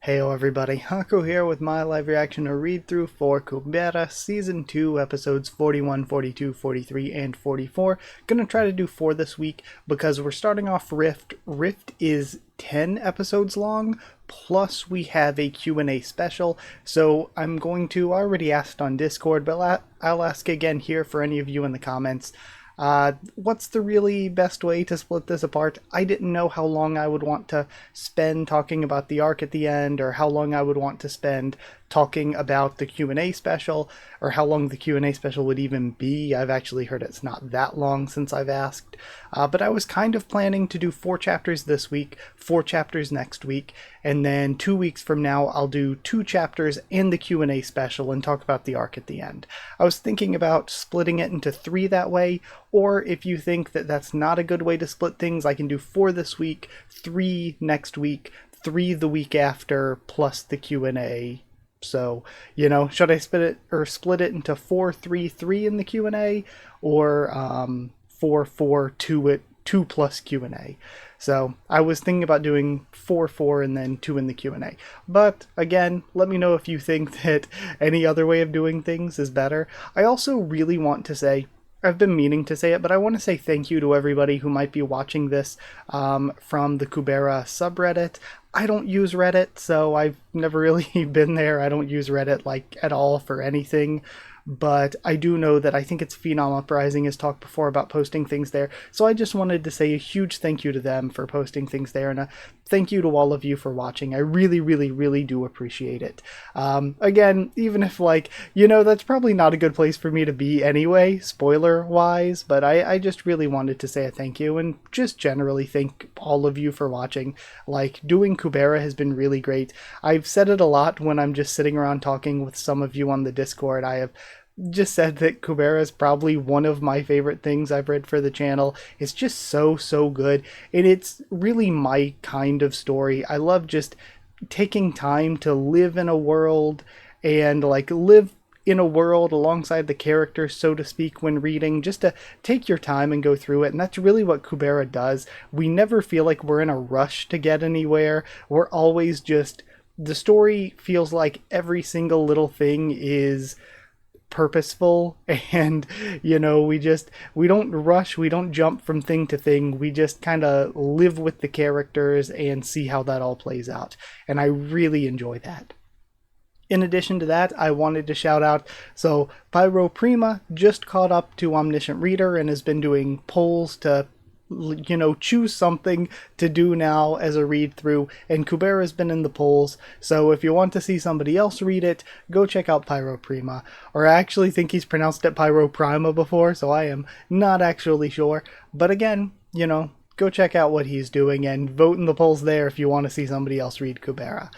Heyo everybody, Haku here with my live reaction to read through for Kubera Season 2 episodes 41, 42, 43, and 44. Gonna try to do 4 this week because we're starting off Rift. Rift is 10 episodes long, plus we have a Q&A special, so I'm going to, I already asked on Discord, but I'll ask again here for any of you in the comments. What's the really best way to split this apart? I didn't know how long I would want to spend talking about the arc at the end, or how long I would want to spend talking about the Q&A special, or how long the Q&A special would even be. I've actually heard it's not that long since I've asked. But I was kind of planning to do 4 chapters this week, 4 chapters next week, and then 2 weeks from now I'll do 2 chapters and the Q&A special and talk about the arc at the end. I was thinking about splitting it into 3 that way, or if you think that that's not a good way to split things, I can do 4 this week, 3 next week, 3 the week after, plus the Q&A. So, you know, should I split it into 4, 3, 3 in the Q&A, or 4, 4, 2 plus Q&A? So I was thinking about doing 4, 4, and then 2 in the Q&A. But again, let me know if you think that any other way of doing things is better. I also really want to say, I've been meaning to say it, but I want to say thank you to everybody who might be watching this from the Kubera subreddit. I don't use Reddit, so I've never really been there. I don't use Reddit like at all for anything. But I do know that I think it's Phenom Uprising has talked before about posting things there. So I just wanted to say a huge thank you to them for posting things there, and a thank you to all of you for watching. I really, really, really do appreciate it. Again, even if, like, you know, that's probably not a good place for me to be anyway, spoiler-wise, but I just really wanted to say a thank you, and just generally thank all of you for watching. Like, doing Kubera has been really great. I've said it a lot when I'm just sitting around talking with some of you on the Discord. I have just said that Kubera is probably one of my favorite things I've read for the channel. It's just so good, and it's really my kind of story. I love just taking time to live in a world and like live in a world alongside the characters, so to speak, when reading, just to take your time and go through it. And that's really what Kubera does. We never feel like we're in a rush to get anywhere. We're always just, the story feels like every single little thing is purposeful, and you know, we don't rush, we don't jump from thing to thing, we just kind of live with the characters and see how that all plays out, and I really enjoy that. In addition to that, I wanted to shout out, so Pyro Prima just caught up to Omniscient Reader and has been doing polls to, you know, choose something to do now as a read through, and Kubera's been in the polls, so if you want to see somebody else read it, go check out Pyro Prima. Or I actually think he's pronounced it Pyro Prima before, so I am not actually sure, but again, you know, go check out what he's doing and vote in the polls there if you want to see somebody else read Kubera.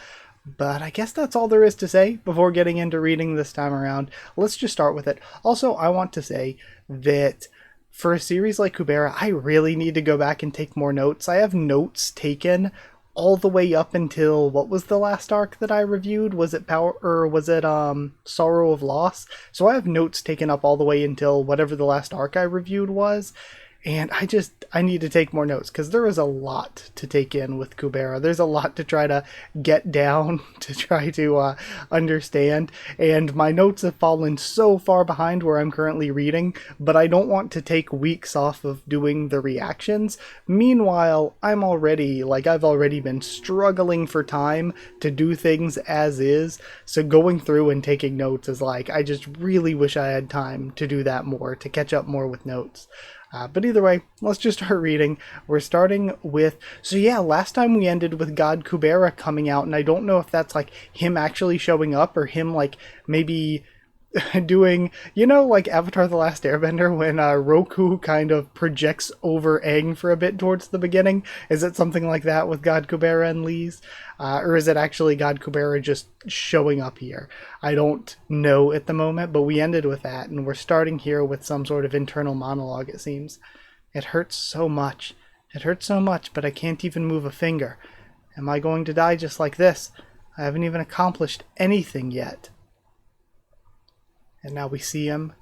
But I guess that's all there is to say before getting into reading this time around. Let's just start with it. Also, I want to say that for a series like Kubera, I really need to go back and take more notes. I have notes taken all the way up until, what was the last arc that I reviewed? Was it Sorrow of Loss? So I have notes taken up all the way until whatever the last arc I reviewed was. And I need to take more notes, because there is a lot to take in with Kubera. There's a lot to try to get down, to try to understand, and my notes have fallen so far behind where I'm currently reading, but I don't want to take weeks off of doing the reactions. Meanwhile, I've already been struggling for time to do things as is, so going through and taking notes is like, I just really wish I had time to do that more, to catch up more with notes. But either way, let's just start reading. We're starting with, so yeah, last time we ended with God Kubera coming out, and I don't know if that's like him actually showing up, or him like maybe doing, you know, like Avatar: The Last Airbender, when Roku kind of projects over Aang for a bit towards the beginning. Is it something like that with God Kubera and Lise? Or is it actually God Kubera just showing up here? I don't know at the moment, but we ended with that, and we're starting here with some sort of internal monologue, it seems. It hurts so much. It hurts so much, but I can't even move a finger. Am I going to die just like this? I haven't even accomplished anything yet. And now we see him.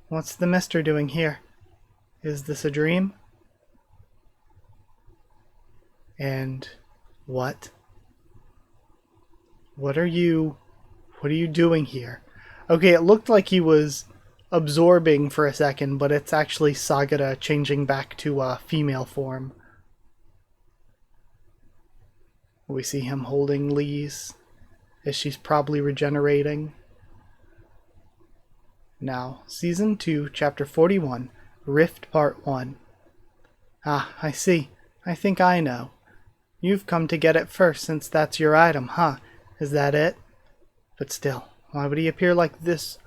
What's the mister doing here? Is this a dream? And what? What are you doing here? Okay, it looked like he was absorbing for a second, but it's actually Sagara changing back to female form. We see him holding Lise as she's probably regenerating. Now, Season 2, Chapter 41, Rift Part 1. Ah, I see. I think I know. You've come to get it first since that's your item, huh? Is that it? But still, why would he appear like this,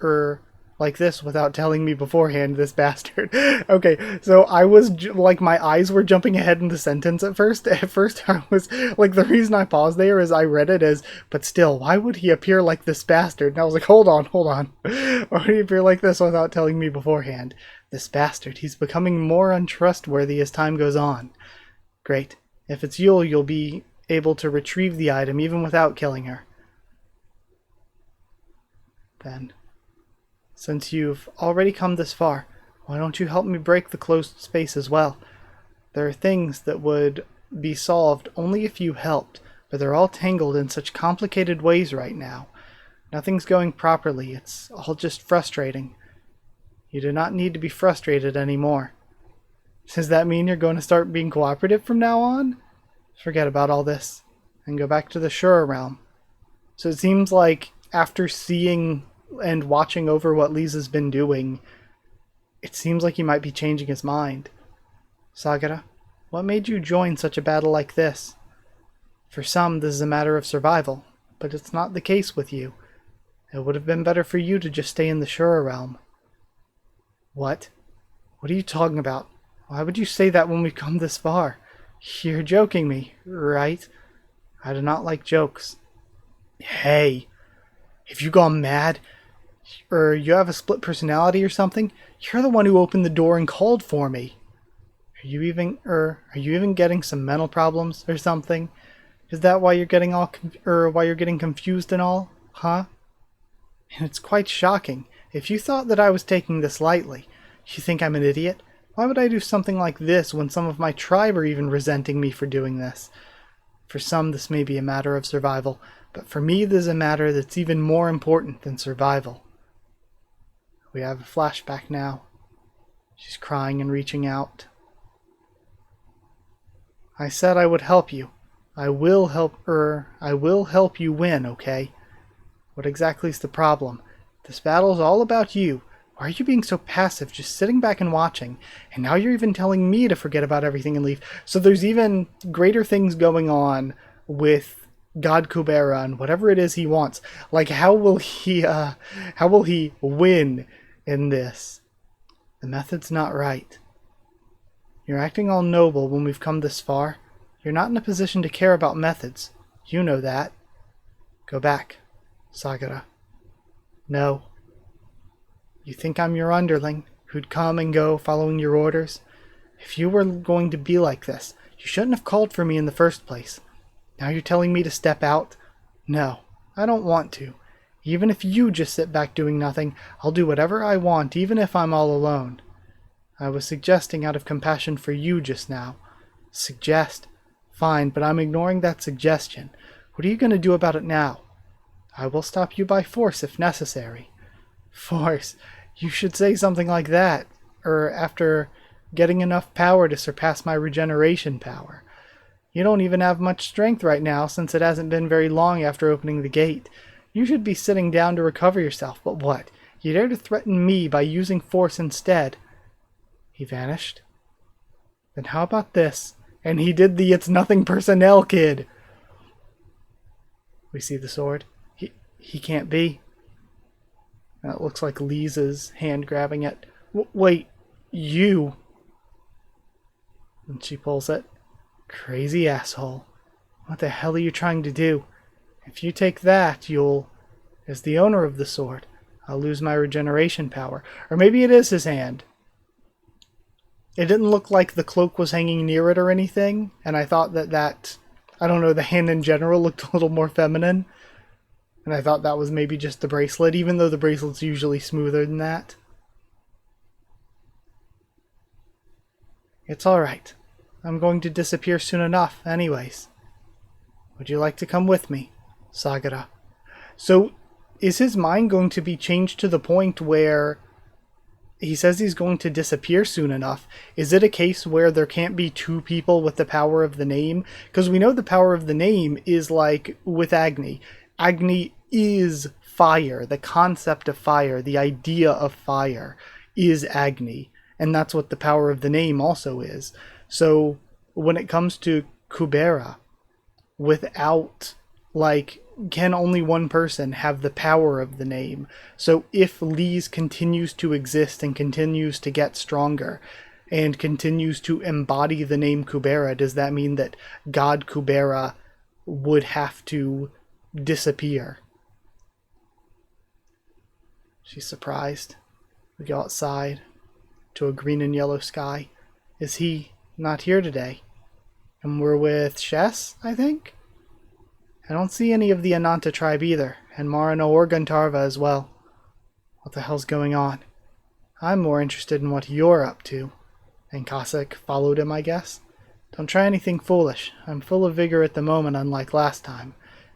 without telling me beforehand, this bastard? Okay, so I was, like, my eyes were jumping ahead in the sentence at first. At first, I was, like, the reason I paused there is I read it as, but still, why would he appear like this bastard? And I was like, hold on. Why would he appear like this without telling me beforehand? This bastard, he's becoming more untrustworthy as time goes on. Great. If it's you'll be able to retrieve the item even without killing her. Then, since you've already come this far, why don't you help me break the closed space as well? There are things that would be solved only if you helped, but they're all tangled in such complicated ways right now. Nothing's going properly, it's all just frustrating. You do not need to be frustrated anymore. Does that mean you're going to start being cooperative from now on? Forget about all this, and go back to the Shura realm. So it seems like after seeing and watching over what Lisa's been doing, it seems like he might be changing his mind. Sagara, what made you join such a battle like this? For some, this is a matter of survival, but it's not the case with you. It would have been better for you to just stay in the Shura realm. What? What are you talking about? Why would you say that when we've come this far? You're joking me, right? I do not like jokes. Hey, have you gone mad? Or you have a split personality or something? You're the one who opened the door and called for me. Are you even getting some mental problems or something? Is that why you're getting why you're getting confused and all? Huh? And it's quite shocking. If you thought that I was taking this lightly, you think I'm an idiot? Why would I do something like this when some of my tribe are even resenting me for doing this? For some, this may be a matter of survival, but for me, this is a matter that's even more important than survival. We have a flashback now. She's crying and reaching out. I said I would help you. I will help you win, okay? What exactly is the problem? This battle's all about you. Why are you being so passive, just sitting back and watching? And now you're even telling me to forget about everything and leave. So there's even greater things going on with God Kubera and whatever it is he wants. Like, how will he win in this? The method's not right. You're acting all noble when we've come this far. You're not in a position to care about methods. You know that. Go back, Sagara. No. You think I'm your underling, who'd come and go following your orders? If you were going to be like this, you shouldn't have called for me in the first place. Now you're telling me to step out? No, I don't want to. Even if you just sit back doing nothing, I'll do whatever I want, even if I'm all alone. I was suggesting out of compassion for you just now. Suggest? Fine, but I'm ignoring that suggestion. What are you going to do about it now? I will stop you by force if necessary. Force? You should say something like that. Or after getting enough power to surpass my regeneration power. You don't even have much strength right now, since it hasn't been very long after opening the gate. You should be sitting down to recover yourself, but what? You dare to threaten me by using force instead. He vanished. Then how about this? And he did the It's Nothing personnel kid. We see the sword. He can't be. That looks like Lisa's hand grabbing it. Wait, you? And she pulls it. Crazy asshole. What the hell are you trying to do? If you take that, you'll... As the owner of the sword, I'll lose my regeneration power. Or maybe it is his hand. It didn't look like the cloak was hanging near it or anything, and I thought that, I don't know, the hand in general looked a little more feminine. And I thought that was maybe just the bracelet, even though the bracelet's usually smoother than that. It's alright. I'm going to disappear soon enough, anyways. Would you like to come with me, Sagara? So is his mind going to be changed to the point where he says he's going to disappear soon enough? Is it a case where there can't be two people with the power of the name? Because we know the power of the name is like with Agni. Agni is fire. The concept of fire, the idea of fire is Agni. And that's what the power of the name also is. So when it comes to Kubera, without, like, can only one person have the power of the name? So if Lise continues to exist and continues to get stronger and continues to embody the name Kubera, does that mean that God Kubera would have to disappear? She's surprised. We go outside to a green and yellow sky. Is he not here today? And we're with Shess, I think? I don't see any of the Ananta tribe either, and Marina or Guntarva as well. What the hell's going on? I'm more interested in what you're up to. And Cossack followed him, I guess. Don't try anything foolish. I'm full of vigor at the moment, unlike last time.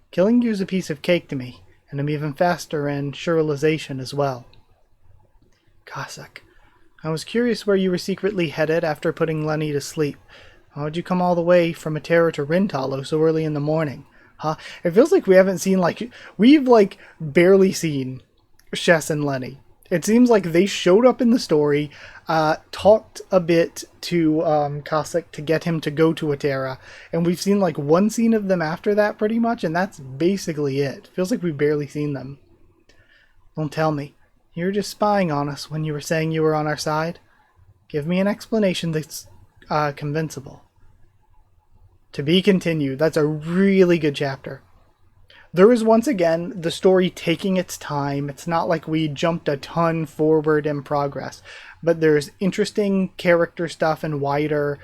Killing you's a piece of cake to me, and I'm even faster in surrealization as well. Cossack, I was curious where you were secretly headed after putting Lenny to sleep. How would you come all the way from Atera to Rintalo so early in the morning? Huh? It feels like we haven't seen, we've barely seen Shess and Lenny. It seems like they showed up in the story, talked a bit to Cossack to get him to go to Atera, and we've seen one scene of them after that pretty much, and that's basically it. Feels like we've barely seen them. Don't tell me. You were just spying on us when you were saying you were on our side? Give me an explanation that's convincible. To be continued. That's a really good chapter. There is once again the story taking its time. It's not like we jumped a ton forward in progress, but there's interesting character stuff and wider,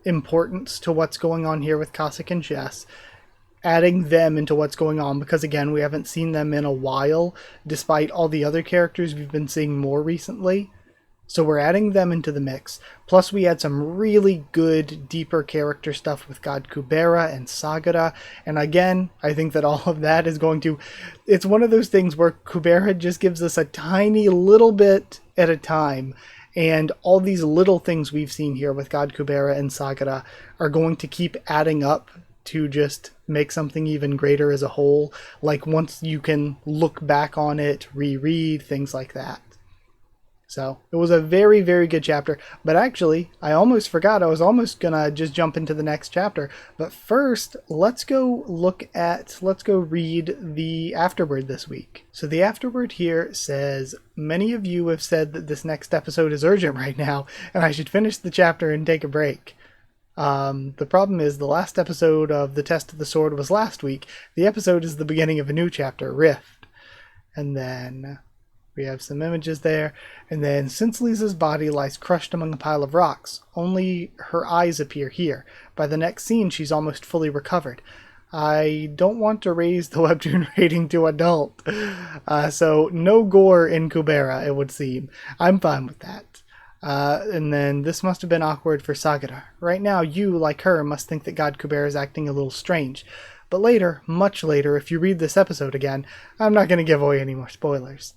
importance to what's going on here with Cossack and Jess. Adding them into what's going on, because again, we haven't seen them in a while, despite all the other characters we've been seeing more recently. So we're adding them into the mix. Plus we had some really good, deeper character stuff with God Kubera and Sagara. And again, I think that all of that is going to... It's one of those things where Kubera just gives us a tiny little bit at a time. And all these little things we've seen here with God Kubera and Sagara are going to keep adding up to just make something even greater as a whole. Once you can look back on it, reread, things like that. So it was a very, very good chapter. But actually, I almost forgot. I was almost going to just jump into the next chapter. But first, let's go read the afterword this week. So the afterword here says, many of you have said that this next episode is urgent right now, and I should finish the chapter and take a break. The problem is the last episode of The Test of the Sword was last week. The episode is the beginning of a new chapter, Rift. And then... we have some images there, and then since Lisa's body lies crushed among a pile of rocks, only her eyes appear here. By the next scene, she's almost fully recovered. I don't want to raise the webtoon rating to adult, so no gore in Kubera, it would seem. I'm fine with that. And then this must have been awkward for Sagara. Right now, you, like her, must think that God Kubera is acting a little strange. But later, much later, if you read this episode again, I'm not going to give away any more spoilers.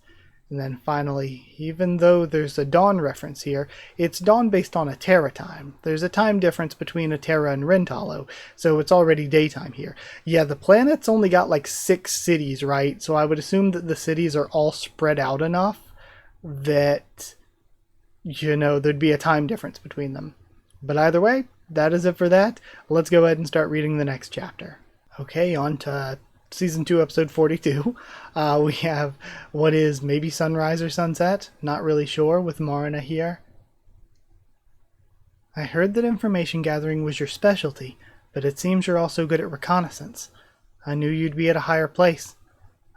And then finally, even though there's a dawn reference here, it's dawn based on Atera time. There's a time difference between Atera and Rintalo, so it's already daytime here. Yeah, the planet's only got 6 cities, right? So I would assume that the cities are all spread out enough that, there'd be a time difference between them. But either way, that is it for that. Let's go ahead and start reading the next chapter. Okay, on to Season 2, Episode 42. We have what is maybe sunrise or sunset. Not really sure, with Marina here. I heard that information gathering was your specialty, but it seems you're also good at reconnaissance. I knew you'd be at a higher place.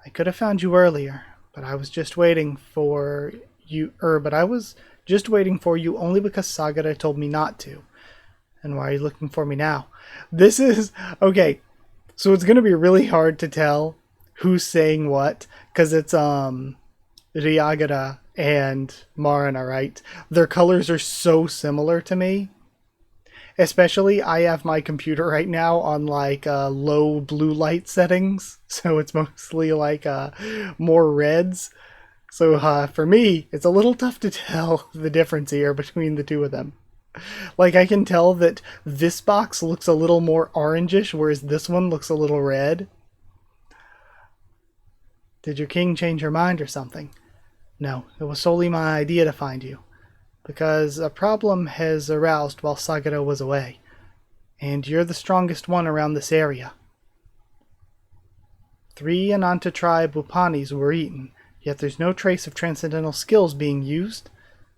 I could have found you earlier, but I was just waiting for you only because Sagara told me not to. And why are you looking for me now? This is... okay. So it's going to be really hard to tell who's saying what, because it's Ryagara and Marina, right? Their colors are so similar to me. Especially, I have my computer right now on like low blue light settings, so it's mostly like more reds. So for me, it's a little tough to tell the difference here between the two of them. Like I can tell that this box looks a little more orangish, whereas this one looks a little red. Did your king change your mind or something? No, it was solely my idea to find you, because a problem has aroused while Sagara was away, and you're the strongest one around this area. 3 Ananta tribe Upanis were eaten, yet there's no trace of transcendental skills being used.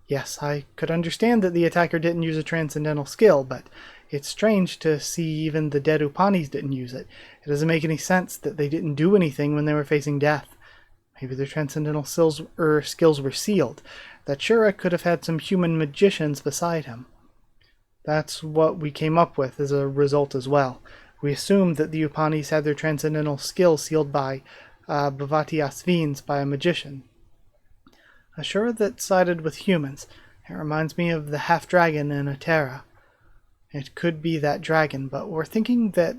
Yes, I could understand that the attacker didn't use a transcendental skill, but it's strange to see even the dead Upanis didn't use it. It doesn't make any sense that they didn't do anything when they were facing death. Maybe their transcendental skills were sealed. That Shura could have had some human magicians beside him. That's what we came up with as a result as well. We assumed that the Upanis had their transcendental skills sealed by Bhavati Asvins, by a magician. A Shura that sided with humans. It reminds me of the half-dragon in Atera. It could be that dragon, but we're thinking that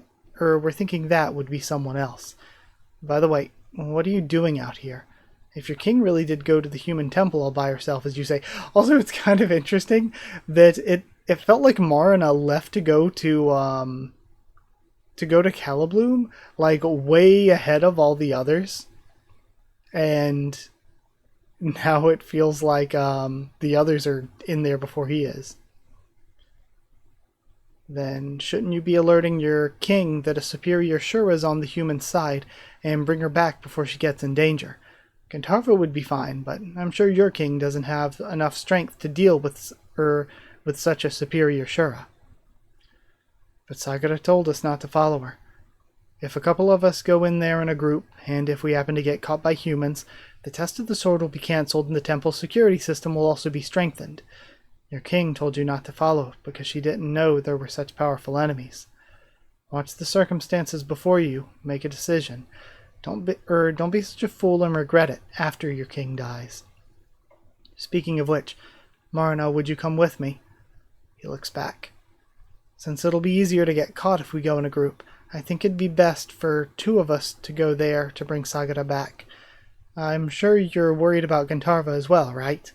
would be someone else. By the way, what are you doing out here? If your king really did go to the human temple all by herself, as you say. Also, it's kind of interesting that it felt like Marina left to go to Calibloom, like way ahead of all the others. And now it feels like the others are in there before he is. Then shouldn't you be alerting your king that a superior Shura is on the human side and bring her back before she gets in danger? Gantarva would be fine, but I'm sure your king doesn't have enough strength to deal with such a superior Shura. But Sagara told us not to follow her. If a couple of us go in there in a group, and if we happen to get caught by humans, the test of the sword will be cancelled and the temple's security system will also be strengthened. Your king told you not to follow because she didn't know there were such powerful enemies. Watch the circumstances before you, make a decision. Don't be such a fool and regret it after your king dies. Speaking of which, Marina, would you come with me? He looks back. Since it'll be easier to get caught if we go in a group, I think it'd be best for 2 of us to go there to bring Sagara back. I'm sure you're worried about Gantarva as well, right?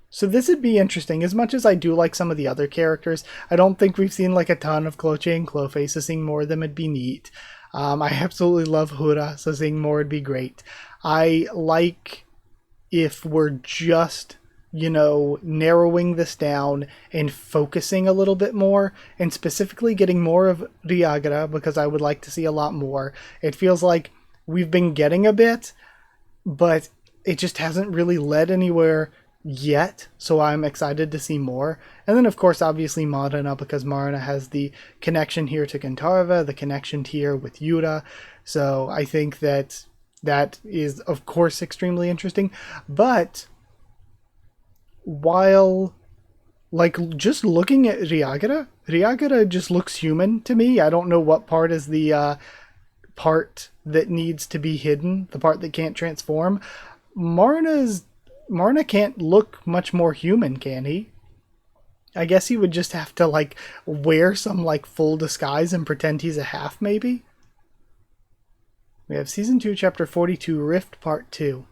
So this would be interesting. As much as I do like some of the other characters, I don't think we've seen like a ton of Cloche and Clofay, so seeing more of them would be neat. I absolutely love Hura, so seeing more would be great. I like if we're just, narrowing this down and focusing a little bit more, and specifically getting more of Ryagara, because I would like to see a lot more. It feels like we've been getting a bit, but it just hasn't really led anywhere yet, so I'm excited to see more. And then of course obviously Marina, because Marina has the connection here to Gantarva, the connection here with Yura, so I think that is of course extremely interesting. But while just looking at Ryagara just looks human to me. I don't know what part is the part that needs to be hidden, the part that can't transform. Marina can't look much more human, can he? I guess he would just have to, wear some, full disguise and pretend he's a half, maybe? We have Season 2, Chapter 42, Rift Part 2.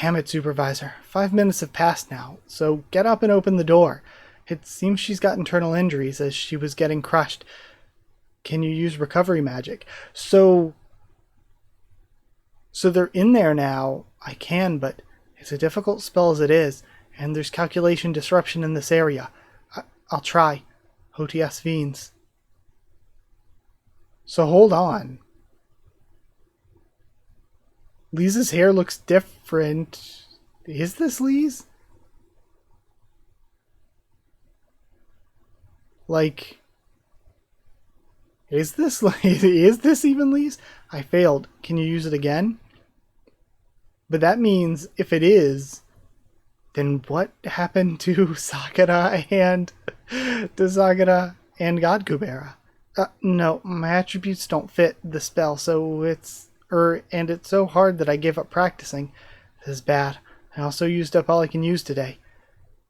Damn it, Supervisor. 5 minutes have passed now, so get up and open the door. It seems she's got internal injuries as she was getting crushed. Can you use recovery magic? So they're in there now. I can, but it's a difficult spell as it is, and there's calculation disruption in this area. I'll try. Hotias Fiends. So hold on. Lisa's hair looks different. Is this Lise? Is this even Lise? I failed. Can you use it again? But that means if it is, then what happened to Sagara and God Kubera? No, my attributes don't fit the spell, so it's so hard that I gave up practicing. This is bad. I also used up all I can use today.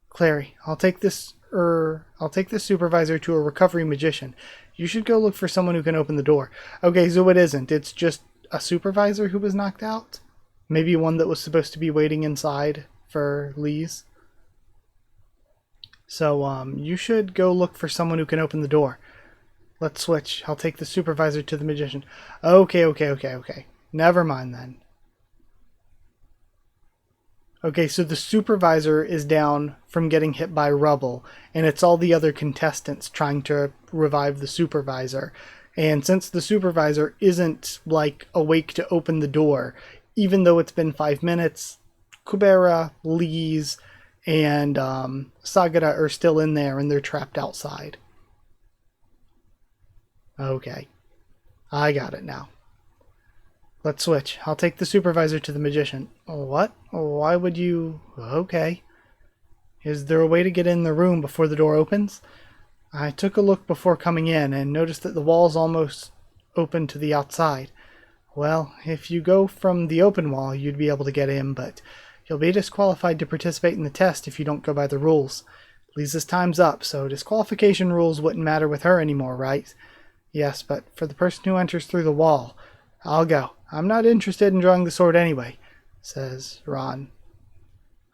Clary, I'll take this I'll take the supervisor to a recovery magician. You should go look for someone who can open the door. Okay, so it isn't. It's just a supervisor who was knocked out? Maybe one that was supposed to be waiting inside for Lee's. So, you should go look for someone who can open the door. Let's switch. I'll take the supervisor to the magician. Okay. Never mind then. Okay, so the supervisor is down from getting hit by rubble, and it's all the other contestants trying to revive the supervisor. And since the supervisor isn't, like, awake to open the door, even though it's been 5 minutes, Kubera, Lee's, and Sagara are still in there, and they're trapped outside. Okay. I got it now. Let's switch. I'll take the supervisor to the magician. What? Why would you... Okay. Is there a way to get in the room before the door opens? I took a look before coming in and noticed that the wall's almost open to the outside. Well, if you go from the open wall, you'd be able to get in, but you'll be disqualified to participate in the test if you don't go by the rules. Lisa's time's up, so disqualification rules wouldn't matter with her anymore, right? Yes, but for the person who enters through the wall, I'll go. I'm not interested in drawing the sword anyway, says Ron.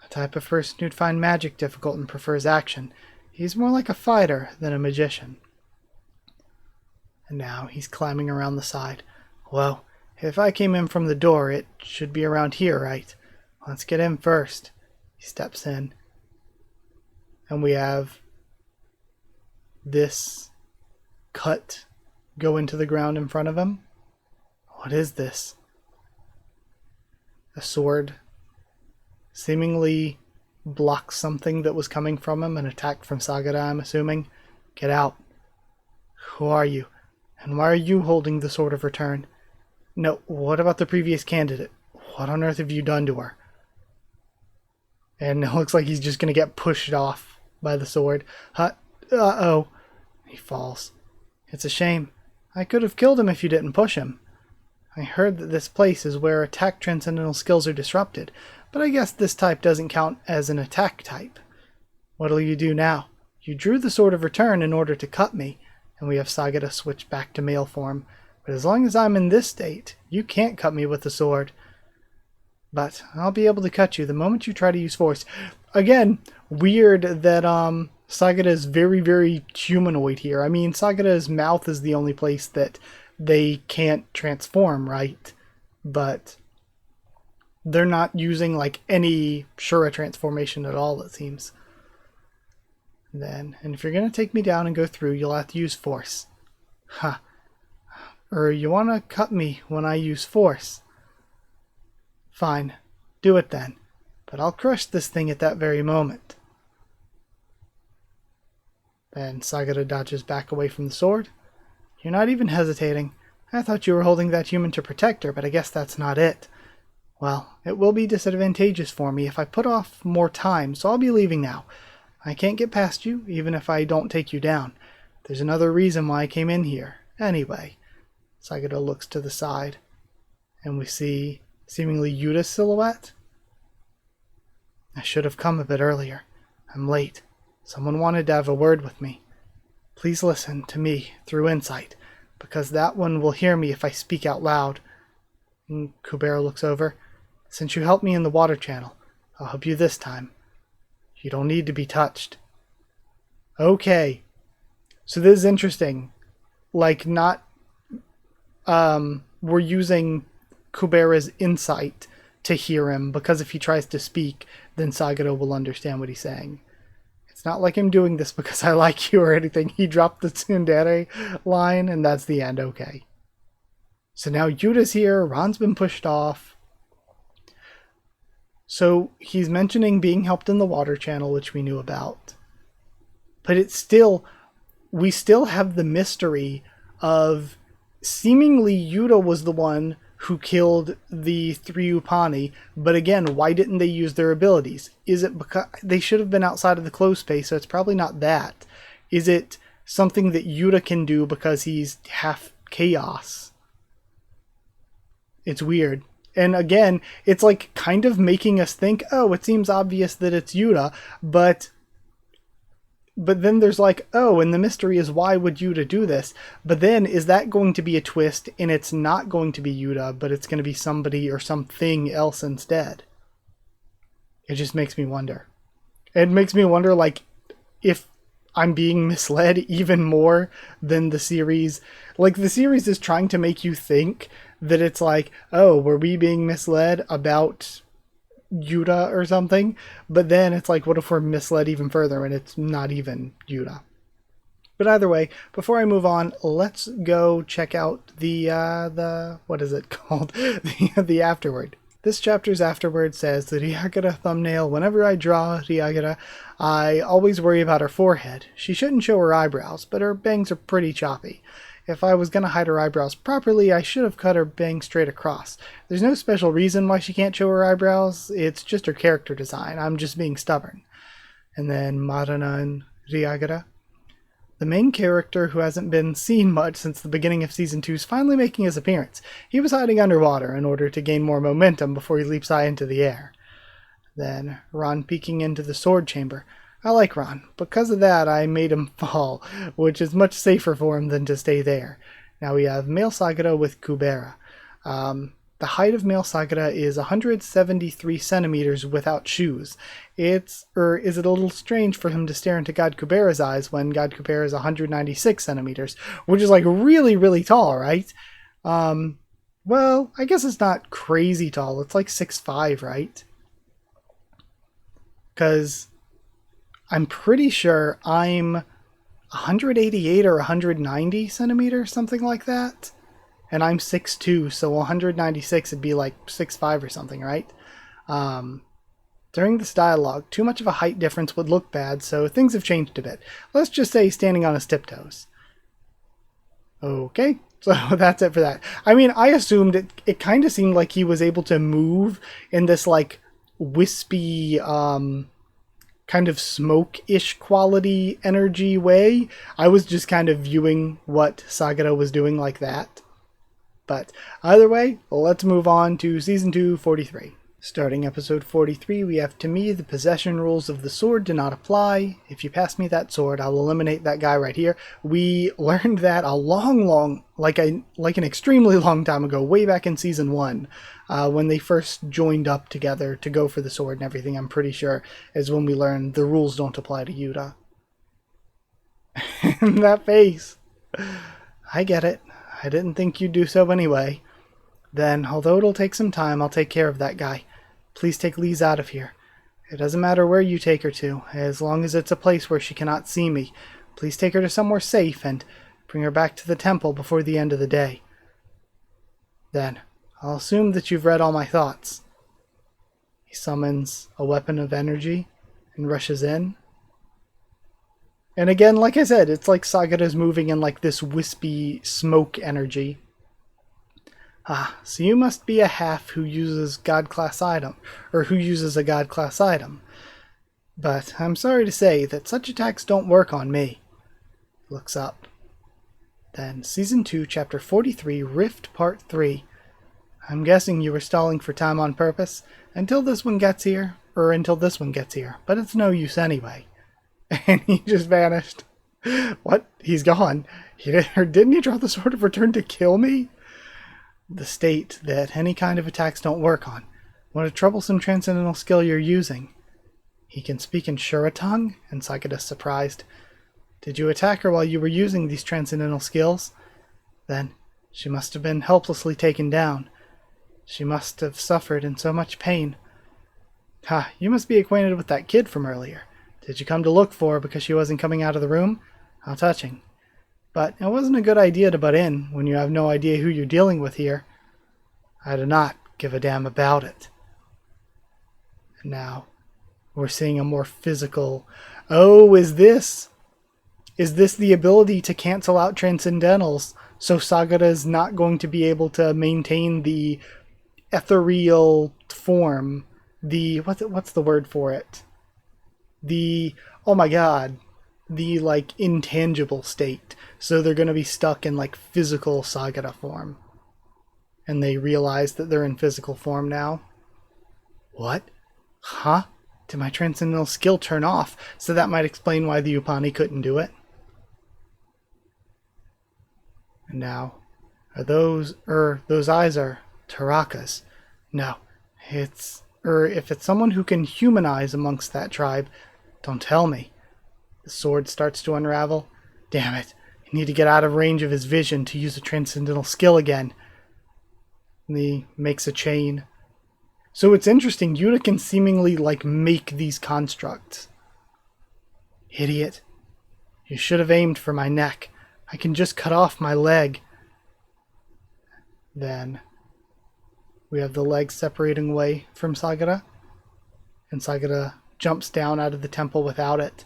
A type of person who'd find magic difficult and prefers action. He's more like a fighter than a magician. And now he's climbing around the side. Well, if I came in from the door, it should be around here, right? Let's get in first. He steps in. And we have this cut go into the ground in front of him. What is this? A sword seemingly blocks something that was coming from him, an attack from Sagara, I'm assuming. Get out. Who are you? And why are you holding the Sword of Return? No, what about the previous candidate? What on earth have you done to her? And it looks like he's just going to get pushed off by the sword. Uh-oh. He falls. It's a shame. I could have killed him if you didn't push him. I heard that this place is where attack transcendental skills are disrupted, but I guess this type doesn't count as an attack type. What'll you do now? You drew the Sword of Return in order to cut me, and we have Sagara switch back to male form. But as long as I'm in this state, you can't cut me with the sword. But I'll be able to cut you the moment you try to use force. Again, weird that Sagara is very, very humanoid here. I mean, Sagara's mouth is the only place that they can't transform, right? But they're not using like any Shura transformation at all, it seems. And if you're going to take me down and go through, you'll have to use force. Huh. Or you want to cut me when I use force? Fine. Do it then. But I'll crush this thing at that very moment. Then Sagara dodges back away from the sword. You're not even hesitating. I thought you were holding that human to protect her, but I guess that's not it. Well, it will be disadvantageous for me if I put off more time, so I'll be leaving now. I can't get past you, even if I don't take you down. There's another reason why I came in here. Anyway, Sagara looks to the side, and we see seemingly Yuta's silhouette. I should have come a bit earlier. I'm late. Someone wanted to have a word with me. Please listen to me through insight, because that one will hear me if I speak out loud. And Kubera looks over. Since you helped me in the water channel, I'll help you this time. You don't need to be touched. Okay. So this is interesting. Like, not... we're using Kubera's insight to hear him, because if he tries to speak, then Sagara will understand what he's saying. It's not like I'm doing this because I like you or anything. He dropped the tsundere line, and that's the end. Okay. So now Yuta's here. Ron's been pushed off. So he's mentioning being helped in the water channel, which we knew about. But it's still... we still have the mystery of seemingly Yuta was the one who killed the three Upani, but again, why didn't they use their abilities? Is it because they should have been outside of the closed space, so it's probably not that. Is it something that Yuta can do because he's half chaos? It's weird. And again, it's like kind of making us think, oh, it seems obvious that it's Yuta, but but then there's like, oh, and the mystery is why would Yuta do this? But then is that going to be a twist and it's not going to be Yuta, but it's going to be somebody or something else instead? It just makes me wonder. It makes me wonder, like, if I'm being misled even more than the series. Like, the series is trying to make you think that it's like, oh, were we being misled about Yuta or something? But then it's like, what if we're misled even further and it's not even Yuta? But either way, before I move on, let's go check out the what is it called? the afterword. This chapter's afterword says the Ryagara thumbnail. Whenever I draw Ryagara, I always worry about her forehead. She shouldn't show her eyebrows, but her bangs are pretty choppy. If I was going to hide her eyebrows properly, I should have cut her bangs straight across. There's no special reason why she can't show her eyebrows. It's just her character design. I'm just being stubborn. And then Marana and Ryagara. The main character, who hasn't been seen much since the beginning of Season 2, is finally making his appearance. He was hiding underwater in order to gain more momentum before he leaps high into the air. Then Ron peeking into the sword chamber. I like Ron. Because of that, I made him fall, which is much safer for him than to stay there. Now we have male Sagara with Kubera. The height of male Sagara is 173 centimeters without shoes. Is it a little strange for him to stare into God Kubera's eyes when God Kubera is 196 centimeters, which is like really, really tall, right? Well, I guess it's not crazy tall. It's like 6'5", right? Because I'm pretty sure I'm 188 or 190 centimeters, something like that. And I'm 6'2", so 196 would be like 6'5" or something, right? During this dialogue, too much of a height difference would look bad, so things have changed a bit. Let's just say standing on his tiptoes. Okay, so that's it for that. I mean, I assumed it kind of seemed like he was able to move in this, like, wispy, kind of smoke-ish quality energy way. I was just kind of viewing what Sagara was doing like that. But either way, let's move on to Season 2, 43. Starting episode 43, we have, to me, the possession rules of the sword do not apply. If you pass me that sword, I'll eliminate that guy right here. We learned that a like an extremely long time ago, way back in Season 1, when they first joined up together to go for the sword and everything, I'm pretty sure, is when we learned the rules don't apply to Yuta. And that face. I get it. I didn't think you'd do so anyway. Then, although it'll take some time, I'll take care of that guy. Please take Lise out of here. It doesn't matter where you take her to, as long as it's a place where she cannot see me. Please take her to somewhere safe and bring her back to the temple before the end of the day. Then, I'll assume that you've read all my thoughts. He summons a weapon of energy and rushes in. And again, like I said, it's like Sagara's moving in like this wispy smoke energy. Ah, so you must be a half who uses God-class item, or who uses a God-class item. But I'm sorry to say that such attacks don't work on me. Looks up. Then Season 2, Chapter 43, Rift Part 3. I'm guessing you were stalling for time on purpose, until this one gets here, but it's no use anyway. And he just vanished. What? He's gone. Didn't he draw the Sword of Return to kill me? The state that any kind of attacks don't work on. What a troublesome transcendental skill you're using. He can speak in Shura tongue? And Sagada's surprised. Did you attack her while you were using these transcendental skills? Then she must have been helplessly taken down. She must have suffered in so much pain. Ha, you must be acquainted with that kid from earlier. Did you come to look for her because she wasn't coming out of the room? How touching. But it wasn't a good idea to butt in when you have no idea who you're dealing with here. I do not give a damn about it. And now, we're seeing a more physical... Oh, is this the ability to cancel out transcendentals, so Sagara is not going to be able to maintain the ethereal form, what's the word for it? Oh my god, the like intangible state. So they're going to be stuck in like physical Sagara form. And they realize that they're in physical form now. What? Huh? Did my transcendental skill turn off? So that might explain why the Upani couldn't do it. And now, are those eyes are Tarakas? No, if it's someone who can humanize amongst that tribe, don't tell me. The sword starts to unravel. Damn it, I need to get out of range of his vision to use a transcendental skill again. And he makes a chain. So it's interesting, Yuta can seemingly make these constructs. Idiot. You should have aimed for my neck. I can just cut off my leg. Then we have the leg separating away from Sagara. And Sagara jumps down out of the temple without it.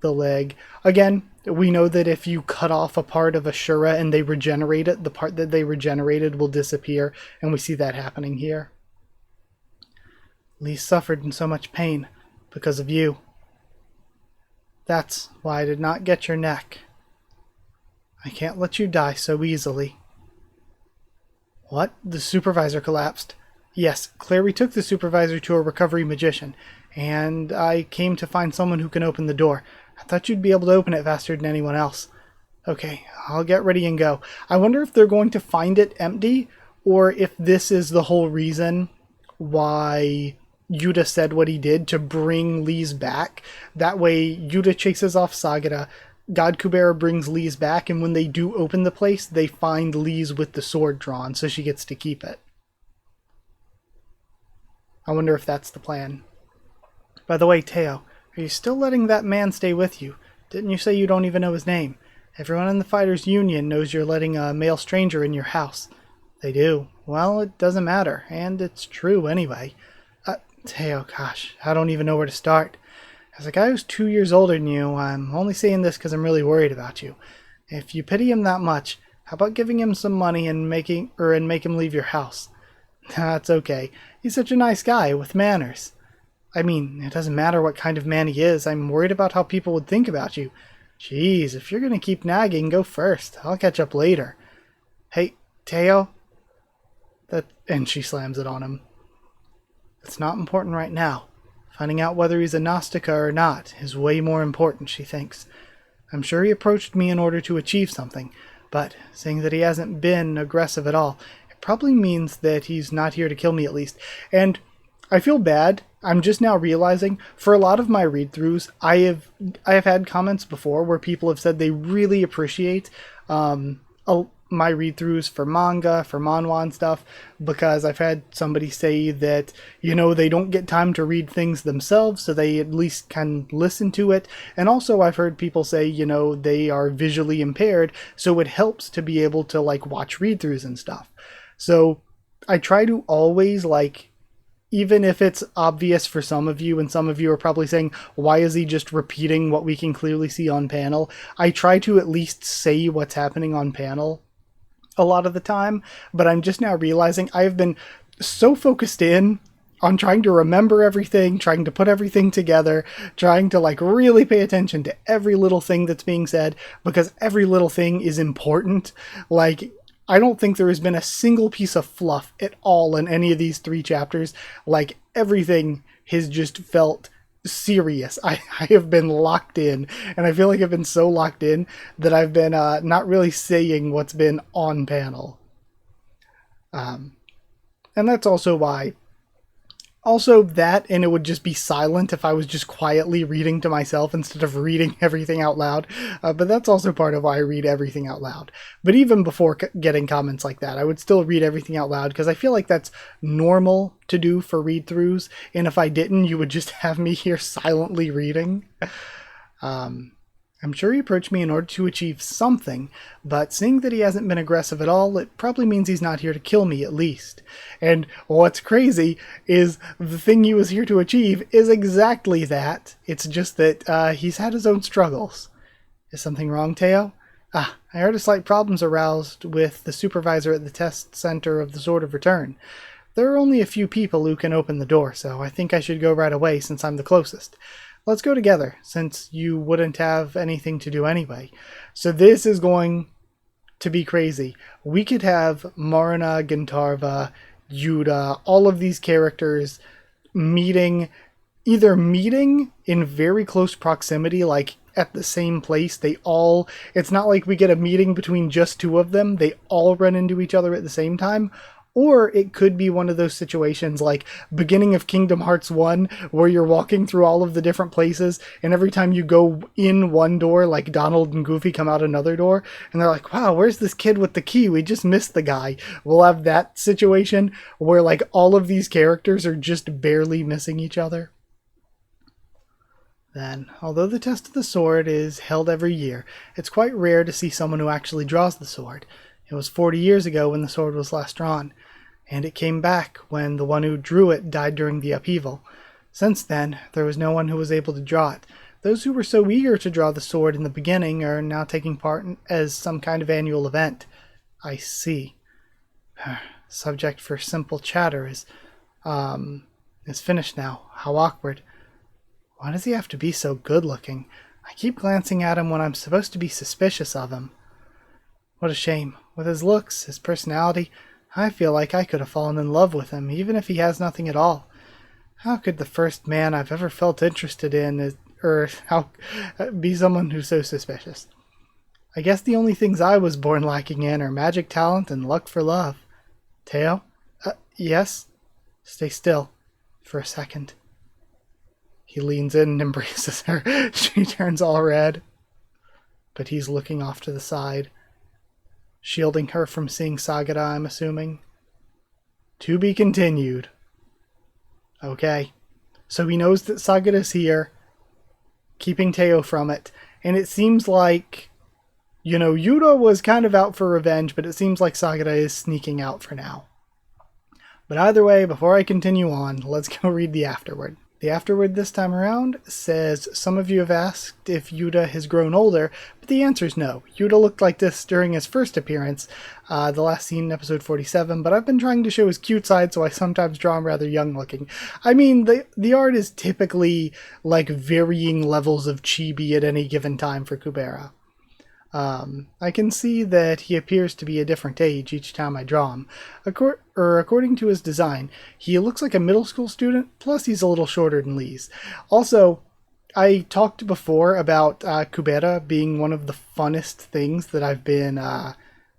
The leg. Again, we know that if you cut off a part of Ashura and they regenerate it, the part that they regenerated will disappear. And we see that happening here. Lee suffered in so much pain because of you. That's why I did not get your neck. I can't let you die so easily. What? The supervisor collapsed. Yes, Clary took the supervisor to a recovery magician, and I came to find someone who can open the door. I thought you'd be able to open it faster than anyone else. Okay, I'll get ready and go. I wonder if they're going to find it empty, or if this is the whole reason why Yuta said what he did to bring Lee's back. That way, Yuta chases off Sagara, God Kubera brings Lee's back, and when they do open the place, they find Lee's with the sword drawn, so she gets to keep it. I wonder if that's the plan. By the way, Teo, are you still letting that man stay with you? Didn't you say you don't even know his name? Everyone in the Fighters Union knows you're letting a male stranger in your house. They do. Well, it doesn't matter, and it's true anyway. Teo, gosh, I don't even know where to start. As a guy who's 2 years older than you, I'm only saying this because I'm really worried about you. If you pity him that much, how about giving him some money and make him leave your house? That's okay. He's such a nice guy with manners. I mean, it doesn't matter what kind of man he is. I'm worried about how people would think about you. Jeez, if you're going to keep nagging, go first. I'll catch up later. Hey, Teo? And she slams it on him. It's not important right now. Finding out whether he's a Gnostica or not is way more important, she thinks. I'm sure he approached me in order to achieve something, but seeing that he hasn't been aggressive at all, it probably means that he's not here to kill me at least. And I feel bad. I'm just now realizing, for a lot of my read-throughs, I have had comments before where people have said they really appreciate my read-throughs for manga, for manhwa and stuff, because I've had somebody say that, they don't get time to read things themselves, so they at least can listen to it. And also I've heard people say, they are visually impaired, so it helps to be able to, watch read-throughs and stuff. So I try to always, even if it's obvious for some of you, and some of you are probably saying, why is he just repeating what we can clearly see on panel? I try to at least say what's happening on panel a lot of the time, but I'm just now realizing I have been so focused in on trying to remember everything, trying to put everything together, trying to really pay attention to every little thing that's being said, because every little thing is important. I don't think there has been a single piece of fluff at all in any of these 3 chapters. Everything has just felt serious. I have been locked in, and I feel like I've been so locked in that I've been not really saying what's been on panel. And that's also why. Also that, and it would just be silent if I was just quietly reading to myself instead of reading everything out loud. But that's also part of why I read everything out loud. But even before getting comments like that, I would still read everything out loud because I feel like that's normal to do for read-throughs. And if I didn't, you would just have me here silently reading. I'm sure he approached me in order to achieve something, but seeing that he hasn't been aggressive at all, it probably means he's not here to kill me, at least. And what's crazy is the thing he was here to achieve is exactly that. It's just that he's had his own struggles. Is something wrong, Teo? I heard a slight problems aroused with the supervisor at the test center of the Sword of Return. There are only a few people who can open the door, so I think I should go right away since I'm the closest. Let's go together, since you wouldn't have anything to do anyway. So this is going to be crazy. We could have Marina, Gintarva, Yuta, all of these characters meeting either meeting in very close proximity, like at the same place. It's not like we get a meeting between just two of them. They all run into each other at the same time. Or it could be one of those situations like beginning of Kingdom Hearts 1 where you're walking through all of the different places and every time you go in one door, like Donald and Goofy come out another door and they're like, wow, where's this kid with the key? We just missed the guy. We'll have that situation where like all of these characters are just barely missing each other. Then, although the test of the sword is held every year, it's quite rare to see someone who actually draws the sword. It was 40 years ago when the sword was last drawn, and it came back when the one who drew it died during the upheaval. Since then, there was no one who was able to draw it. Those who were so eager to draw the sword in the beginning are now taking part as some kind of annual event. I see. Subject for simple chatter is finished now. How awkward. Why does he have to be so good-looking? I keep glancing at him when I'm supposed to be suspicious of him. What a shame. With his looks, his personality, I feel like I could have fallen in love with him, even if he has nothing at all. How could the first man I've ever felt interested in be someone who's so suspicious? I guess the only things I was born lacking in are magic talent and luck for love. Teo? Yes? Stay still. For a second. He leans in and embraces her. She turns all red. But he's looking off to the side. Shielding her from seeing Sagara, I'm assuming. To be continued. Okay. So he knows that Sagara's here, keeping Teo from it. And it seems like, Yuta was kind of out for revenge, but it seems like Sagara is sneaking out for now. But either way, before I continue on, let's go read the afterword. The afterword this time around says, some of you have asked if Yuta has grown older, but the answer is no. Yuta looked like this during his first appearance, the last scene in episode 47, but I've been trying to show his cute side, so I sometimes draw him rather young looking. I mean, the art is typically like varying levels of chibi at any given time for Kubera. I can see that he appears to be a different age each time I draw him. According to his design, he looks like a middle school student, plus he's a little shorter than Lee's. Also, I talked before about Kubera being one of the funnest things that I've been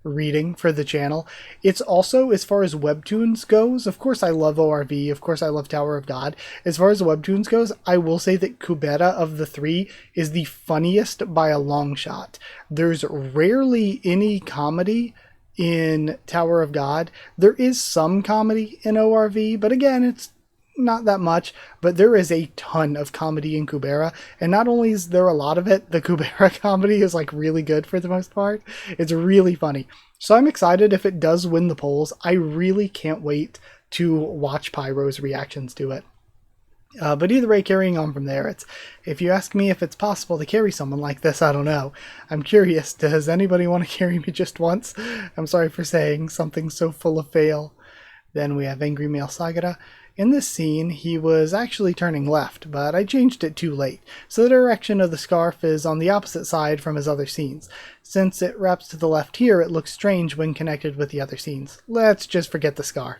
reading for the channel. It's also, as far as webtoons goes, of course I love ORV, of course I love Tower of God. As far as webtoons goes, I will say that Kubera of the three is the funniest by a long shot. There's rarely any comedy in Tower of God. There is some comedy in ORV, but again, it's not that much, but there is a ton of comedy in Kubera, and not only is there a lot of it, the Kubera comedy is like really good for the most part. It's really funny. So I'm excited if it does win the polls. I really can't wait to watch Pyro's reactions to it. But either way, carrying on from there, if you ask me if it's possible to carry someone like this, I don't know. I'm curious, does anybody want to carry me just once? I'm sorry for saying something so full of fail. Then we have Angry Male Sagara. In this scene, he was actually turning left, but I changed it too late, so the direction of the scarf is on the opposite side from his other scenes. Since it wraps to the left here, it looks strange when connected with the other scenes. Let's just forget the scarf.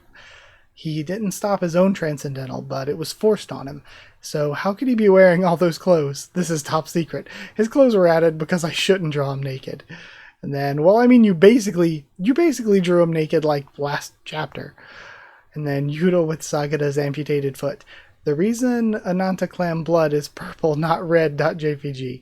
He didn't stop his own transcendental, but it was forced on him. So how could he be wearing all those clothes? This is top secret. His clothes were added because I shouldn't draw him naked. And then, well, I mean, you basically drew him naked like last chapter. And then Yuta with Sagara's amputated foot. The reason Ananta Clam blood is purple, not red.jpg.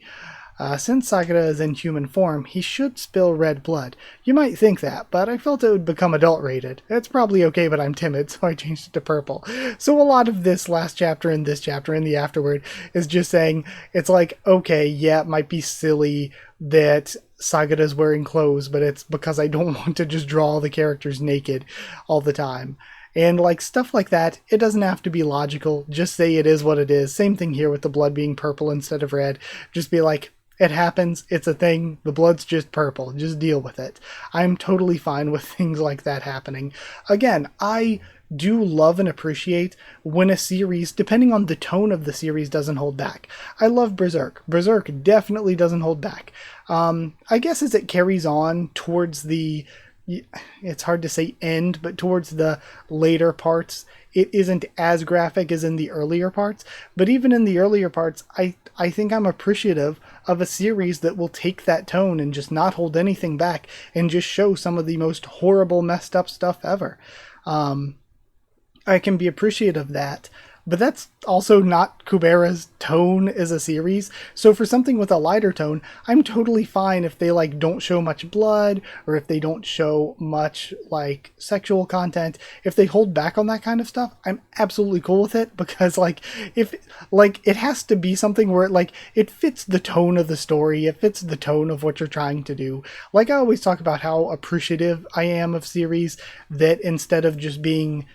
Since Sagara is in human form, he should spill red blood. You might think that, but I felt it would become adult rated. It's probably okay, but I'm timid, so I changed it to purple. So a lot of this last chapter and this chapter and the afterward is just saying, it's like, okay, yeah, it might be silly that Sagara's wearing clothes, but it's because I don't want to just draw the characters naked all the time. And like stuff like that, it doesn't have to be logical. Just say it is what it is. Same thing here with the blood being purple instead of red. Just be like, it happens. It's a thing. The blood's just purple. Just deal with it. I'm totally fine with things like that happening. Again, I do love and appreciate when a series, depending on the tone of the series, doesn't hold back. I love Berserk. Berserk definitely doesn't hold back. I guess as it carries on towards the it's hard to say end, but towards the later parts, it isn't as graphic as in the earlier parts. But even in the earlier parts, I think I'm appreciative of a series that will take that tone and just not hold anything back and just show some of the most horrible, messed up stuff ever. I can be appreciative of that. But that's also not Kubera's tone as a series. So for something with a lighter tone, I'm totally fine if they like don't show much blood or if they don't show much like sexual content. If they hold back on that kind of stuff, I'm absolutely cool with it because like if like it has to be something where it fits the tone of the story, it fits the tone of what you're trying to do. Like I always talk about how appreciative I am of series that instead of just being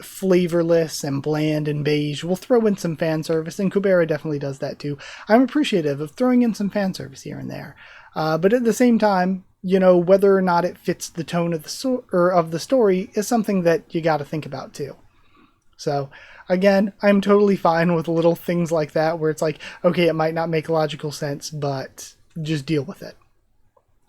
flavorless and bland and beige, we'll throw in some fan service, and Kubera definitely does that too. I'm appreciative of throwing in some fan service here and there, but at the same time, whether or not it fits the tone of the story is something that you got to think about too. So again, I'm totally fine with little things like that where it's like, okay, it might not make logical sense, but just deal with it.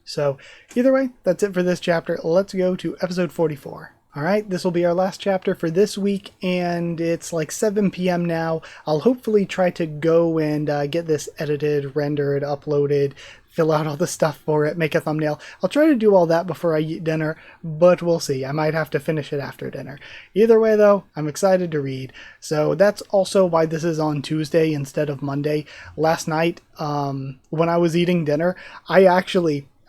So either way, that's it for this chapter. Let's go to episode 44. Alright, this will be our last chapter for this week, and it's like 7 p.m. now. I'll hopefully try to go and get this edited, rendered, uploaded, fill out all the stuff for it, make a thumbnail. I'll try to do all that before I eat dinner, but we'll see. I might have to finish it after dinner. Either way, though, I'm excited to read. So that's also why this is on Tuesday instead of Monday. Last night, when I was eating dinner, I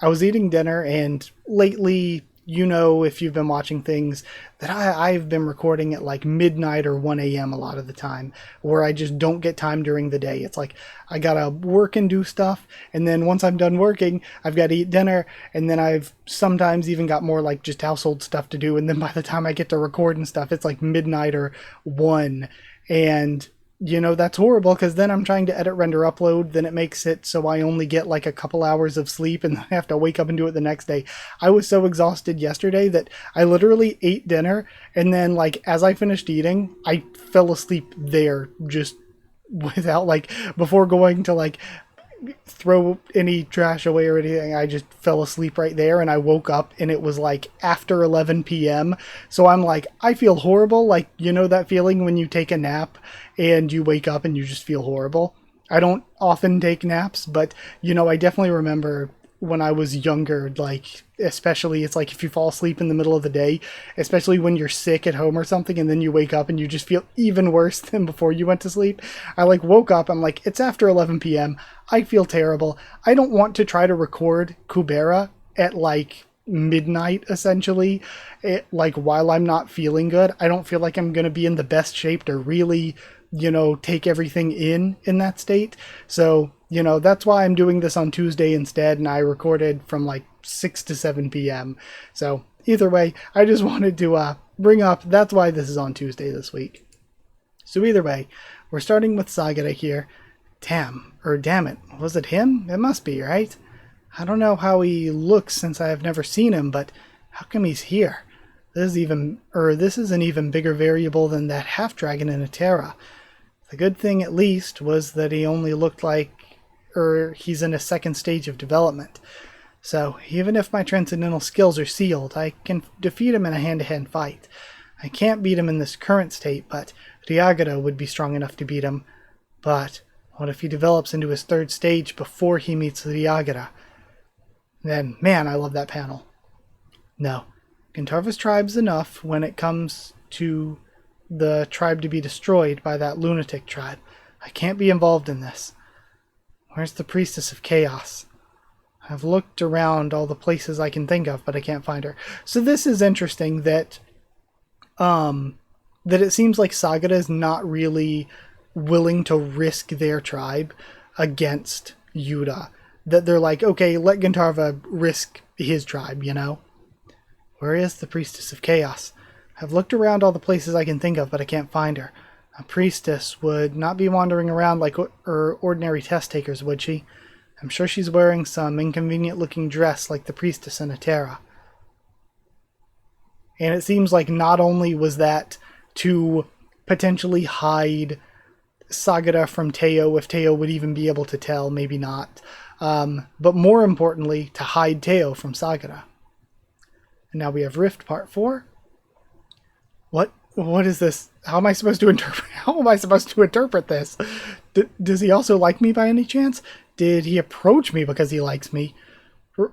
was eating dinner, and lately, if you've been watching things, that I've been recording at like midnight or 1 a.m. a lot of the time, where I just don't get time during the day. It's like I gotta work and do stuff, and then once I'm done working, I've got to eat dinner, and then I've sometimes even got more like just household stuff to do, and then by the time I get to record and stuff, it's like midnight or 1, and that's horrible because then I'm trying to edit, render, upload. Then it makes it so I only get like a couple hours of sleep and then I have to wake up and do it the next day. I was so exhausted yesterday that I literally ate dinner. And then like as I finished eating, I fell asleep there just without before going to throw any trash away or anything. I just fell asleep right there, and I woke up and it was like after 11 p.m. So I'm like, I feel horrible. That feeling when you take a nap and you wake up and you just feel horrible. I don't often take naps, but I definitely remember when I was younger, especially it's like if you fall asleep in the middle of the day, especially when you're sick at home or something, and then you wake up and you just feel even worse than before you went to sleep. I woke up, I'm like, it's after 11 p.m. I feel terrible. I don't want to try to record Kubera at midnight, essentially, while I'm not feeling good. I don't feel like I'm going to be in the best shape to really, take everything in that state. So, that's why I'm doing this on Tuesday instead, and I recorded from 6 to 7 p.m. So either way, I just wanted to bring up, that's why this is on Tuesday this week. So either way, we're starting with Sagara here. Damn it, was it him? It must be, right? I don't know how he looks since I have never seen him, but how come he's here? This is an even bigger variable than that half-dragon in Atera. The good thing, at least, was that he only looked he's in a second stage of development. So, even if my transcendental skills are sealed, I can defeat him in a hand-to-hand fight. I can't beat him in this current state, but Ryagata would be strong enough to beat him. But what if he develops into his third stage before he meets Ryagata? Then, man, I love that panel. No, Gintarva's tribe's enough when it comes to the tribe to be destroyed by that lunatic tribe. I can't be involved in this. Where's the Priestess of Chaos? I've looked around all the places I can think of, but I can't find her. So this is interesting that it seems like Sagara is not really willing to risk their tribe against Yuta. That they're like, okay, let Gintarva risk his tribe, Where is the Priestess of Chaos? I've looked around all the places I can think of, but I can't find her. A priestess would not be wandering around like ordinary test takers, would she? I'm sure she's wearing some inconvenient-looking dress like the priestess in Atera. And it seems like not only was that to potentially hide Sagara from Teo, if Teo would even be able to tell, maybe not, but more importantly, to hide Teo from Sagara. And now we have Rift Part 4. What is this? How am I supposed to interpret this? Does he also like me by any chance? Did he approach me because he likes me?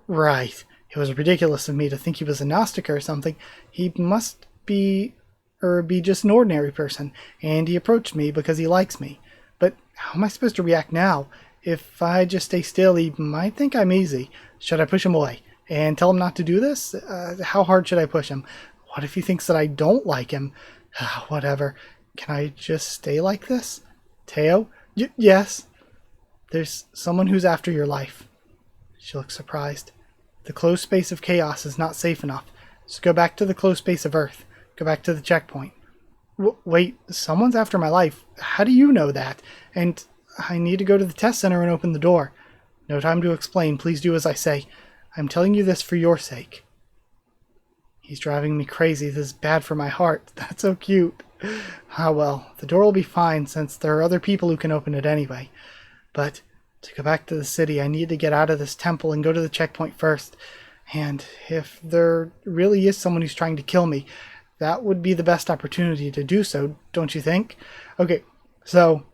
Right. It was ridiculous of me to think he was a Gnostic or something. He must be just an ordinary person, and he approached me because he likes me. But how am I supposed to react now? If I just stay still, he might think I'm easy. Should I push him away and tell him not to do this? How hard should I push him? What if he thinks that I don't like him? Whatever. Can I just stay like this? Teo? Yes. There's someone who's after your life. She looks surprised. The closed space of chaos is not safe enough. So go back to the closed space of Earth. Go back to the checkpoint. Wait, someone's after my life. How do you know that? And I need to go to the test center and open the door. No time to explain. Please do as I say. I'm telling you this for your sake. He's driving me crazy. This is bad for my heart. That's so cute. Ah, well, the door will be fine since there are other people who can open it anyway. But to go back to the city, I need to get out of this temple and go to the checkpoint first. And if there really is someone who's trying to kill me, that would be the best opportunity to do so, don't you think? Okay, so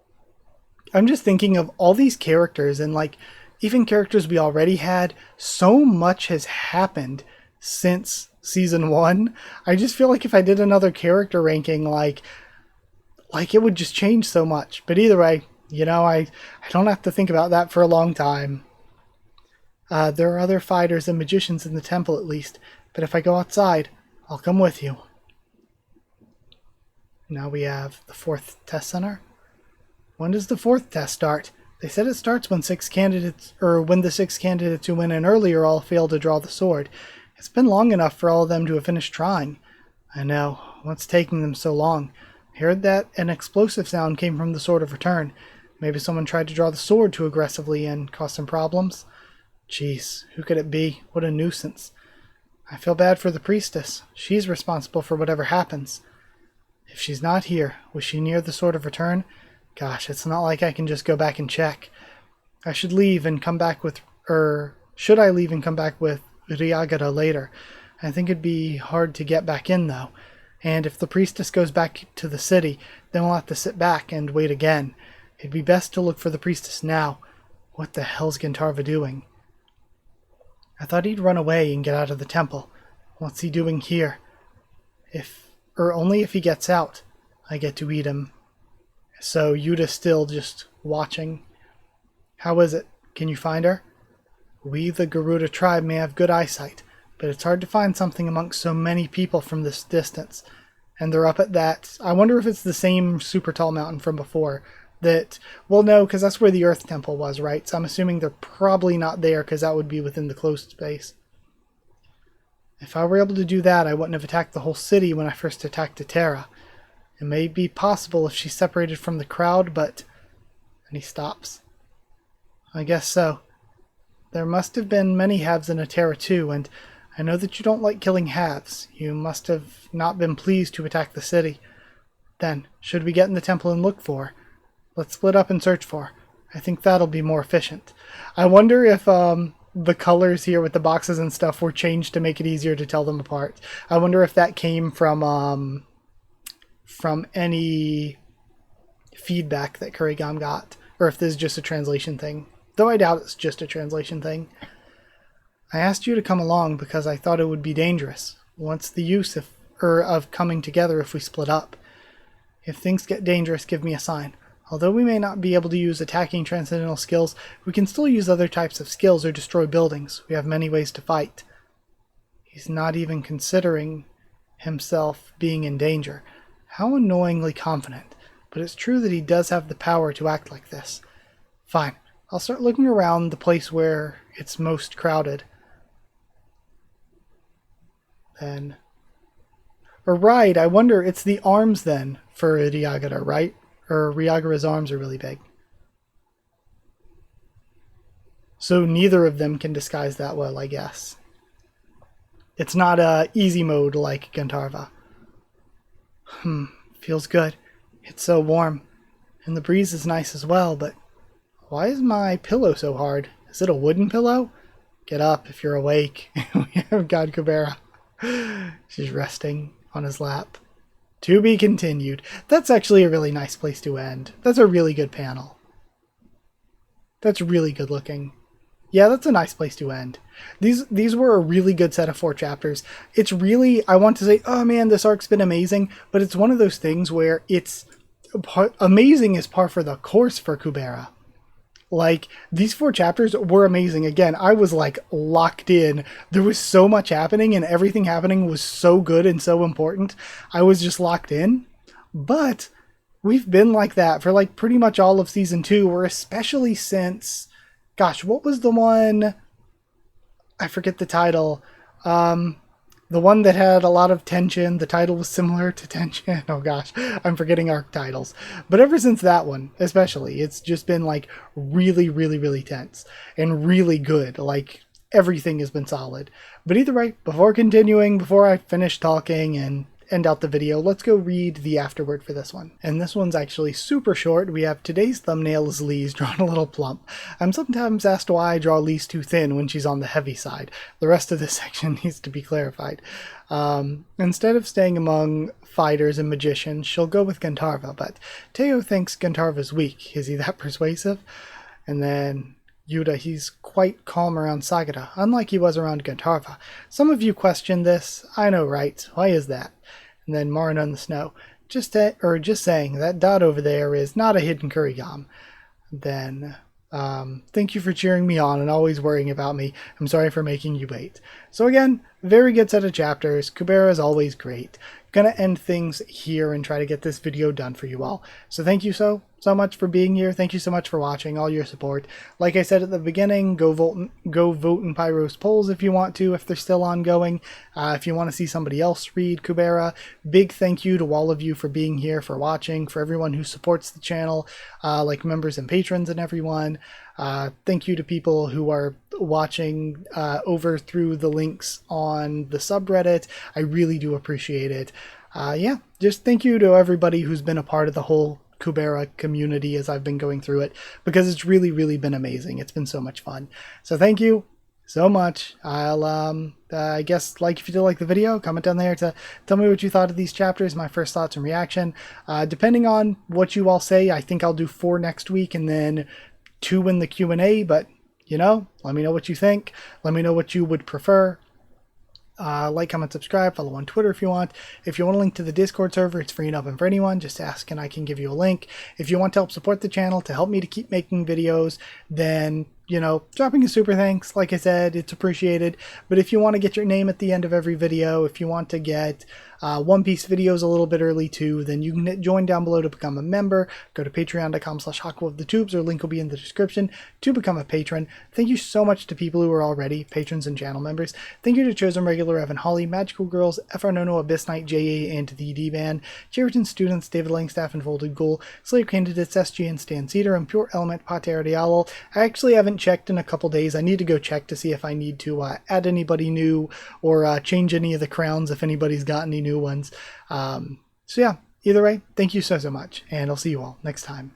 I'm just thinking of all these characters, and like even characters we already had. So much has happened since season 1. I just feel like if I did another character ranking, like it would just change so much. But either way, I don't have to think about that for a long time. There are other fighters and magicians in the temple at least, but if I go outside, I'll come with you. Now we have the 4th test center. When does the 4th test start? They said it starts when the 6 candidates who went in earlier all failed to draw the sword. It's been long enough for all of them to have finished trying. I know. What's taking them so long? I heard that an explosive sound came from the Sword of Return. Maybe someone tried to draw the sword too aggressively and cause some problems. Jeez, who could it be? What a nuisance. I feel bad for the priestess. She's responsible for whatever happens. If she's not here, was she near the Sword of Return? Gosh, it's not like I can just go back and check. Should I leave and come back with Ryagata later? I think it'd be hard to get back in though. And if the priestess goes back to the city, then we'll have to sit back and wait again. It'd be best to look for the priestess now. What the hell's Gantarva doing? I thought he'd run away and get out of the temple. What's he doing here? Only if he gets out, I get to eat him. So Yuda's still just watching. How is it? Can you find her? We, the Garuda tribe, may have good eyesight, but it's hard to find something amongst so many people from this distance. And they're up at that. I wonder if it's the same super tall mountain from before. No, because that's where the Earth Temple was, right? So I'm assuming they're probably not there, because that would be within the closed space. If I were able to do that, I wouldn't have attacked the whole city when I first attacked Terra. It may be possible if she's separated from the crowd, but... And he stops. I guess so. There must have been many halves in Terra too, and I know that you don't like killing halves. You must have not been pleased to attack the city. Then, should we get in the temple and look for her? Let's split up and search for her. I think that'll be more efficient. I wonder if the colors here with the boxes and stuff were changed to make it easier to tell them apart. I wonder if that came from any feedback that Kurigam got, or if this is just a translation thing. Though I doubt it's just a translation thing. I asked you to come along because I thought it would be dangerous. What's the use of coming together if we split up? If things get dangerous, give me a sign. Although we may not be able to use attacking transcendental skills, we can still use other types of skills or destroy buildings. We have many ways to fight. He's not even considering himself being in danger. How annoyingly confident. But it's true that he does have the power to act like this. Fine. I'll start looking around the place where it's most crowded. Then... Right, I wonder, it's the arms then for Ryagata, right? Or Ryagara's arms are really big. So neither of them can disguise that well, I guess. It's not easy mode like Gantarva. Feels good. It's so warm. And the breeze is nice as well, but why is my pillow so hard? Is it a wooden pillow? Get up if you're awake. We have God Kubera. She's resting on his lap. To be continued. That's actually a really nice place to end. That's a really good panel. That's really good looking. Yeah, that's a nice place to end. These were a really good set of 4 chapters. It's really, I want to say, oh man, this arc's been amazing, but it's one of those things where it's amazing is par for the course for Kubera. Like, these 4 chapters were amazing. Again, I was like locked in. There was so much happening and everything happening was so good and so important. I was just locked in. But we've been like that for like pretty much all of season 2, or especially since, gosh, what was the one? I forget the title. The one that had a lot of tension. The title was similar to tension. Oh gosh, I'm forgetting arc titles. But ever since that one, especially, it's just been like really, really, really tense and really good. Like, everything has been solid. But either way, before continuing, before I finish talking and end out the video, let's go read the afterword for this one. And this one's actually super short. We have today's thumbnail is Lee's drawn a little plump. I'm sometimes asked why I draw Lee's too thin when she's on the heavy side. The rest of this section needs to be clarified. Instead of staying among fighters and magicians, she'll go with Gantarva, but Teo thinks Gantarva's weak. Is he that persuasive? And then Yuta, he's quite calm around Sagara, unlike he was around Gantarva. Some of you question this. I know, right? Why is that? And then Marina in the snow. Just saying, that dot over there is not a hidden Kurigam. Then, thank you for cheering me on and always worrying about me. I'm sorry for making you wait. So again, very good set of chapters. Kubera is always great. Gonna end things here and try to get this video done for you all. So thank you so much for being here. Thank you so much for watching, all your support. Like I said at the beginning, go vote in Pyro's polls if you want to, if they're still ongoing. If you want to see somebody else read Kubera, big thank you to all of you for being here, for watching, for everyone who supports the channel, like members and patrons and everyone. Thank you to people who are watching over through the links on the subreddit. I really do appreciate it. Yeah, just thank you to everybody who's been a part of the whole Kubera community as I've been going through it, because it's really, really been amazing. It's been so much fun. So thank you so much. I'll I guess, like, if you did like the video, comment down there to tell me what you thought of these chapters, my first thoughts and reaction. Depending on what you all say, I think I'll do 4 next week and then 2 in the Q&A, but you know, let me know what you think. Let me know what you would prefer. Like, comment, subscribe, follow on Twitter if you want. If you want a link to the Discord server, it's free and open for anyone. Just ask and I can give you a link. If you want to help support the channel, to help me to keep making videos, then, you know, dropping a super thanks, like I said, it's appreciated. But if you want to get your name at the end of every video, if you want to get One Piece videos a little bit early too, then you can join down below to become a member. Go to patreon.com/Haku of the Tubes, or link will be in the description to become a patron. Thank you so much to people who are already patrons and channel members. Thank you to Chosen Regular Evan Holly, Magical Girls, FR Nono, Abyss Knight, JA, and the D-Band, Cheriton Students, David Langstaff and Folded Ghoul, Slave Candidates, SG and Stan Cedar, and Pure Element Pater Diallo. I actually haven't checked in a couple days. I need to go check to see if I need to add anybody new or change any of the crowns if anybody's got any new ones. So yeah, either way, thank you so much, and I'll see you all next time.